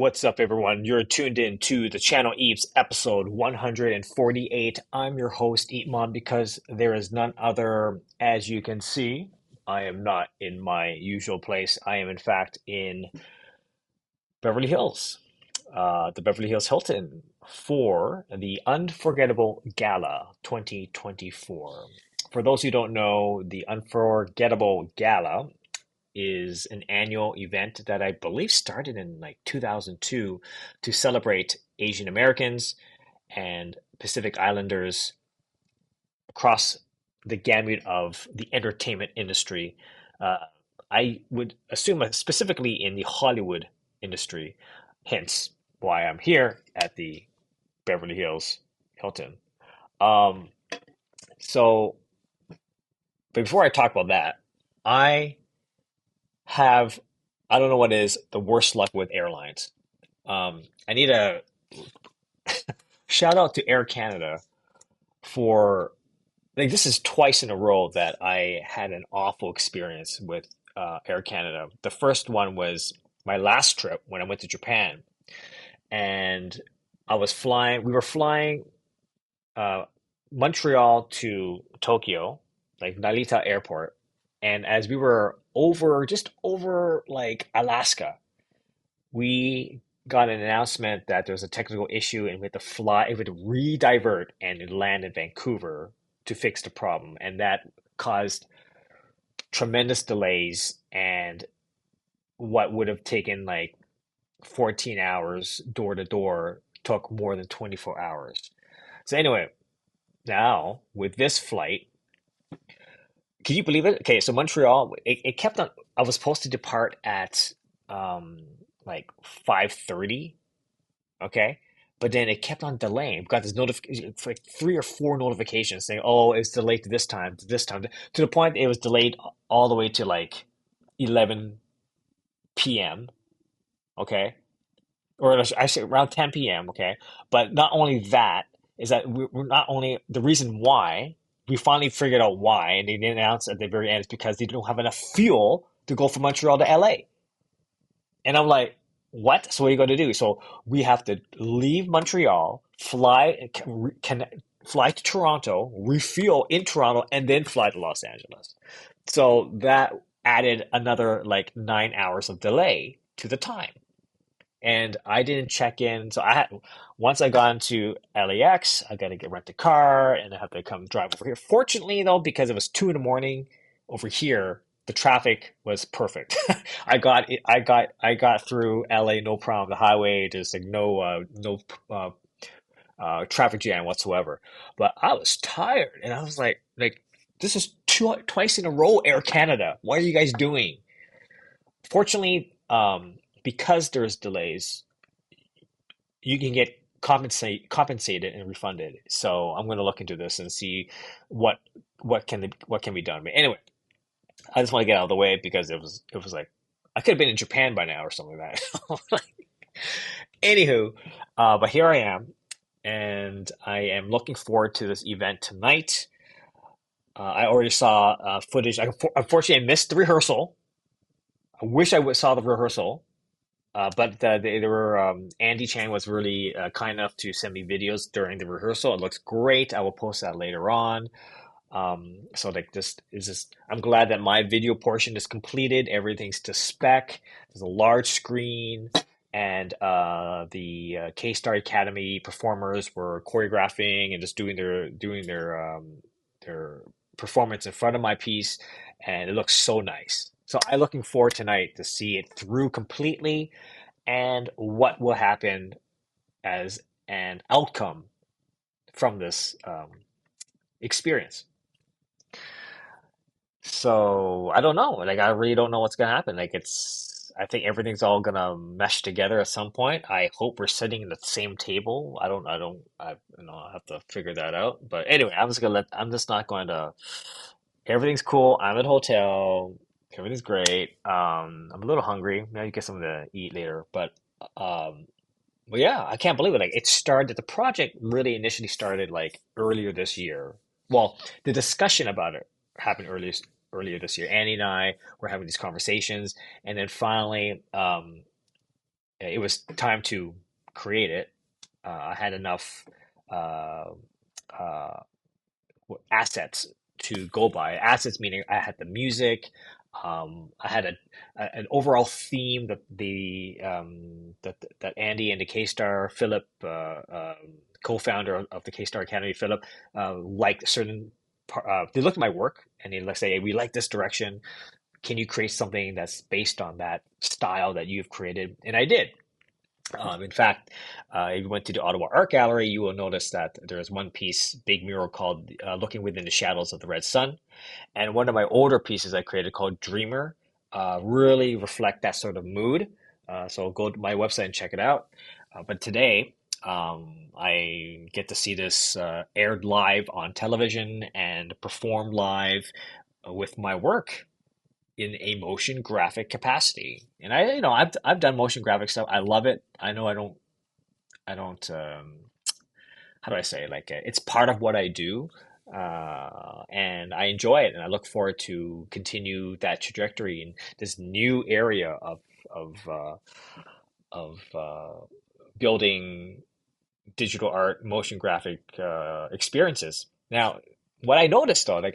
What's up, everyone? You're tuned in to the channel Eps episode 148. I'm your host, EEPMON, because there is none other. As you can see, I am not in my usual place. I am, in fact, in Beverly Hills, the Beverly Hills Hilton for the Unforgettable Gala 2024. For those who don't know, the Unforgettable Gala is an annual event that I believe started in like 2002 to celebrate Asian Americans and Pacific Islanders across the gamut of the entertainment industry. Uh, I would assume specifically in the Hollywood industry, hence why I'm here at the Beverly Hills Hilton. Um, so, but before I talk about that, I have, I don't know what is the worst luck with airlines. I need a shout out to Air Canada for like this is twice in a row that I had an awful experience with Air Canada. The first one was my last trip when I went to Japan, and we were flying uh, Montreal to Tokyo, like Narita Airport, and as we were just over like Alaska, we got an announcement that there was a technical issue and we had to re-divert and land in Vancouver to fix the problem. And that caused tremendous delays and what would have taken like 14 hours door to door took more than 24 hours. So anyway, now with this flight, can you believe it? Okay, so Montreal, it kept on, I was supposed to depart at um like 5:30. Okay. But then it kept on delaying. We got this notification, like three or four notifications saying, oh, it's delayed to this time, to the point it was delayed all the way to like 11 p.m. Okay. Or I say around 10 p.m. Okay. But not only that, is that we're not only the reason why we finally figured out why, and they didn't announce at the very end, is because they don't have enough fuel to go from Montreal to LA. And I'm like, what? So what are you going to do? So we have to leave Montreal, fly to Toronto, refuel in Toronto, and then fly to Los Angeles. So that added another like 9 hours of delay to the time. And I didn't check in. So once I got into LAX, I got to get rent a car and I have to come drive over here. Fortunately, though, because it was 2 in the morning over here, the traffic was perfect. I got through LA no problem. The highway, there's like no uh, traffic jam whatsoever. But I was tired and I was like this is twice in a row, Air Canada. What are you guys doing? Fortunately, because there's delays, you can get compensated and refunded. So I'm going to look into this and see what what can be done. But anyway, I just want to get out of the way because it was like I could have been in Japan by now or something like that. Anywho, but here I am, and I am looking forward to this event tonight. I already saw footage. Unfortunately, I missed the rehearsal. I wish I would saw the rehearsal. But they were Andy Chang was really kind enough to send me videos during the rehearsal. It looks great. I will post that later on. So like this is just I'm glad that my video portion is completed. Everything's to spec. There's a large screen, and the K-Star Academy performers were choreographing and just doing their performance in front of my piece, and it looks so nice. So I'm looking forward tonight to see it through completely and what will happen as an outcome from this experience. So I don't know. Like I really don't know what's gonna happen. I think everything's all gonna mesh together at some point. I hope we're sitting at the same table. I have to figure that out. But anyway, I'm just not going to, everything's cool. I'm at a hotel. Everything's great. I'm a little hungry. Maybe get something to eat later. Um, but yeah, I can't believe it. Like the project really initially started like earlier this year. Well, the discussion about it happened earlier this year. Annie and I were having these conversations, and then finally, it was time to create it. I had enough uh, uh, assets to go by. Assets meaning I had the music, I had an overall theme that that Andy and the K-Star Philip, co-founder of the K-Star Academy, Philip, liked certain. They looked at my work and they like say, hey, we like this direction. Can you create something that's based on that style that you've created? And I did. In fact, if you went to the Ottawa Art Gallery, you will notice that there's one piece, big mural called Looking Within the Shadows of the Red Sun. And one of my older pieces I created called Dreamer really reflect that sort of mood. So go to my website and check it out. But today, I get to see this aired live on television and performed live with my work in a motion graphic capacity. And I've done motion graphic stuff. I love it. I know I don't how do I say, like it's part of what I do, and I enjoy it, and I look forward to continue that trajectory in this new area of uh, of building digital art, motion graphic experiences. Now, what I noticed though, like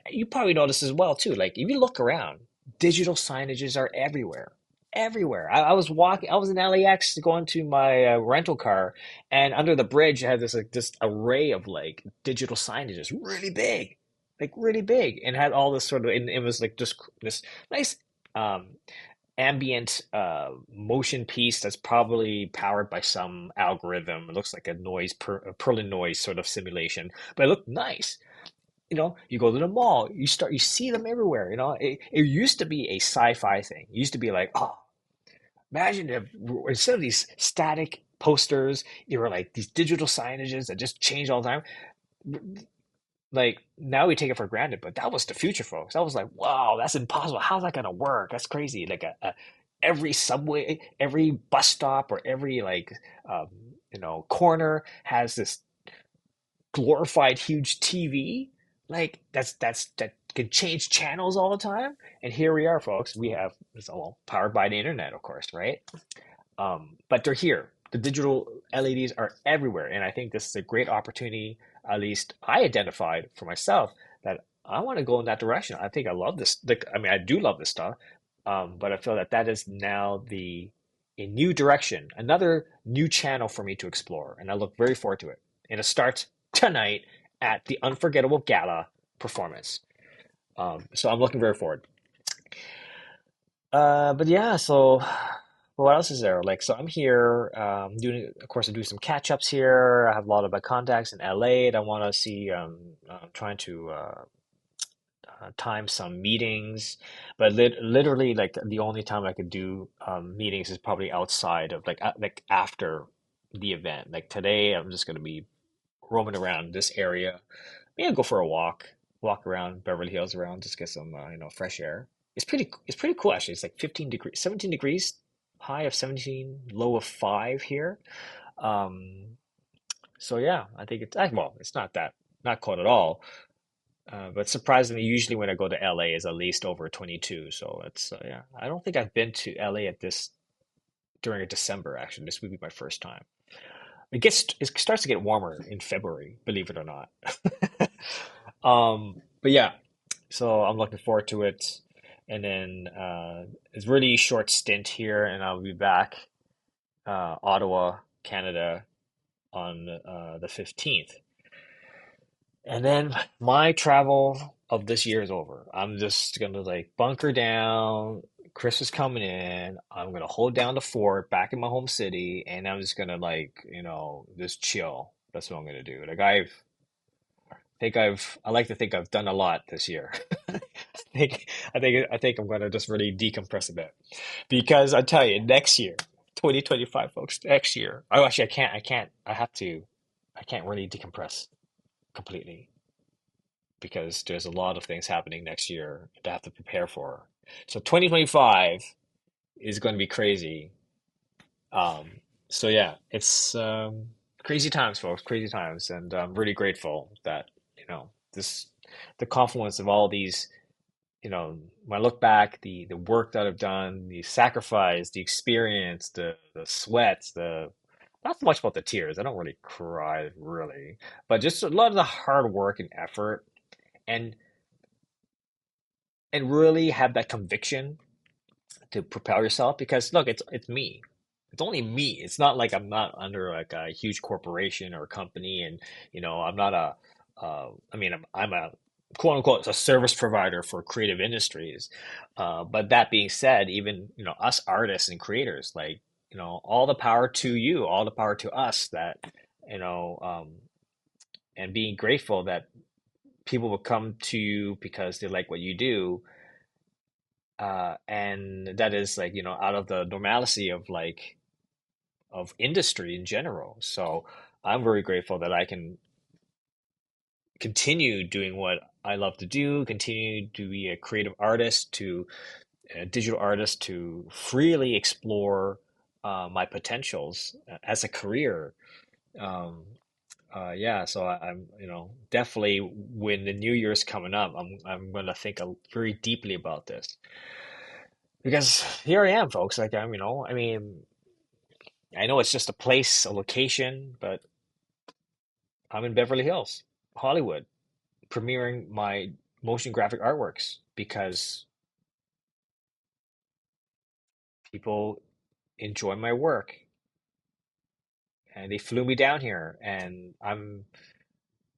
you probably noticed as well too. Like if you look around, digital signages are everywhere. Everywhere. I was walking. I was in LAX going to my rental car, and under the bridge, I had this like this array of like digital signages, really big, and had all this sort of. And it was like just this nice um, ambient motion piece that's probably powered by some algorithm. It looks like a Perlin noise sort of simulation, but it looked nice. You go to the mall, you see them everywhere. It used to be a sci-fi thing. It used to be like, oh, imagine if instead of these static posters, there were like these digital signages that just change all the time. Like now we take it for granted, but that was the future, folks. I was like, wow, that's impossible. How's that gonna work? That's crazy. Like every subway, every bus stop, or every like um, corner has this glorified huge TV. Like that can change channels all the time. And here we are, folks. We have it's all powered by the internet, of course, right? But they're here. The digital LEDs are everywhere, and I think this is a great opportunity. At least I identified for myself that I want to go in that direction. I think I love this. Like, I mean, I do love this stuff, but I feel that that is now a new direction, another new channel for me to explore, and I look very forward to it. And it starts tonight at the Unforgettable Gala performance. So I'm looking very forward. But yeah, so what else is there? Like, so I'm here, doing, of course, I'm doing some catch ups here. I have a lot of my contacts in LA that I want to see. Trying to time some meetings, but literally, like, the only time I could do meetings is probably outside of like after the event. Like today, I'm just going to be roaming around this area. Maybe I'll go for a walk around Beverly Hills around, just get some fresh air. It's pretty cool actually. It's like 15 degrees, 17 degrees, high of 17, low of 5 here. Um, so yeah, I think well, it's not cold at all. But surprisingly, usually when I go to LA is at least over 22. So it's yeah. I don't think I've been to LA at this during a December actually. This would be my first time. It starts to get warmer in February, believe it or not. But yeah, so I'm looking forward to it. And then it's really short stint here, and I'll be back Ottawa, Canada on the 15th. And then my travel of this year is over. I'm just gonna like bunker down. Christmas coming in. I'm gonna hold down the fort back in my home city, and I'm just gonna like, just chill. That's what I'm gonna do. Like I like to think I've done a lot this year. I think I'm gonna just really decompress a bit because I tell you, next year, 2025, folks, next year. Oh, actually, I can't really decompress completely because there's a lot of things happening next year that I have to prepare for. So 2025 is going to be crazy. Um, so yeah, it's crazy times, folks, crazy times, and I'm really grateful that this the confluence of all these when I look back, the work that I've done, the sacrifice, the experience, the sweats, the not so much about the tears. I don't really cry really, but just a lot of the hard work and effort, and really have that conviction to propel yourself. Because look, it's me. It's only me. It's not like I'm not under like a huge corporation or a company, and I'm not a. I mean, I'm a quote unquote a service provider for creative industries. But that being said, even us artists and creators, like all the power to you, all the power to us. That you know, and being grateful that people will come to you because they like what you do, and that is like out of the normalcy of like of industry in general. So I'm very grateful that I can continue doing what I love to do, continue to be a creative artist, to a digital artist, to freely explore my potentials as a career. um, yeah, so I'm, definitely when the new year's coming up, I'm gonna think very deeply about this, because here I am, folks. Like I mean, I know it's just a place, a location, but I'm in Beverly Hills, Hollywood, premiering my motion graphic artworks because people enjoy my work and they flew me down here, and I'm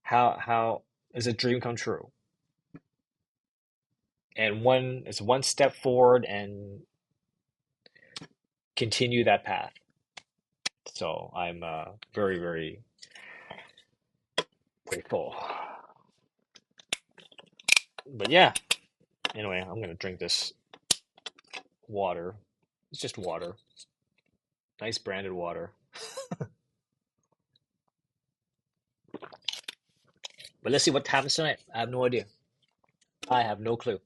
how is a dream come true. And it's one step forward and continue that path. So I'm very, very grateful. But yeah, anyway, I'm gonna drink this water. It's just water. Nice branded water. But let's see what happens tonight. I have no idea. I have no clue.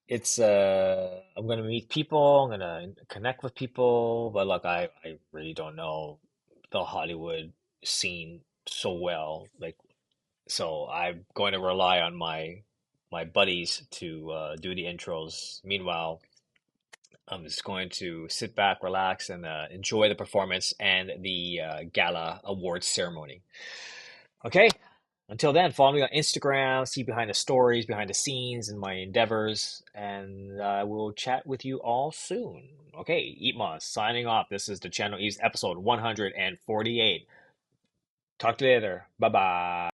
It's I'm gonna meet people, I'm gonna connect with people, but look, I really don't know the Hollywood scene so well. Like, so I'm going to rely on my buddies to do the intros. Meanwhile, I'm just going to sit back, relax, and enjoy the performance and the gala awards ceremony. Okay? Until then, follow me on Instagram, see behind the stories, behind the scenes, and my endeavors, and I will chat with you all soon. Okay, EEPMON signing off. This is the Channel East episode 148. Talk to you later. Bye bye.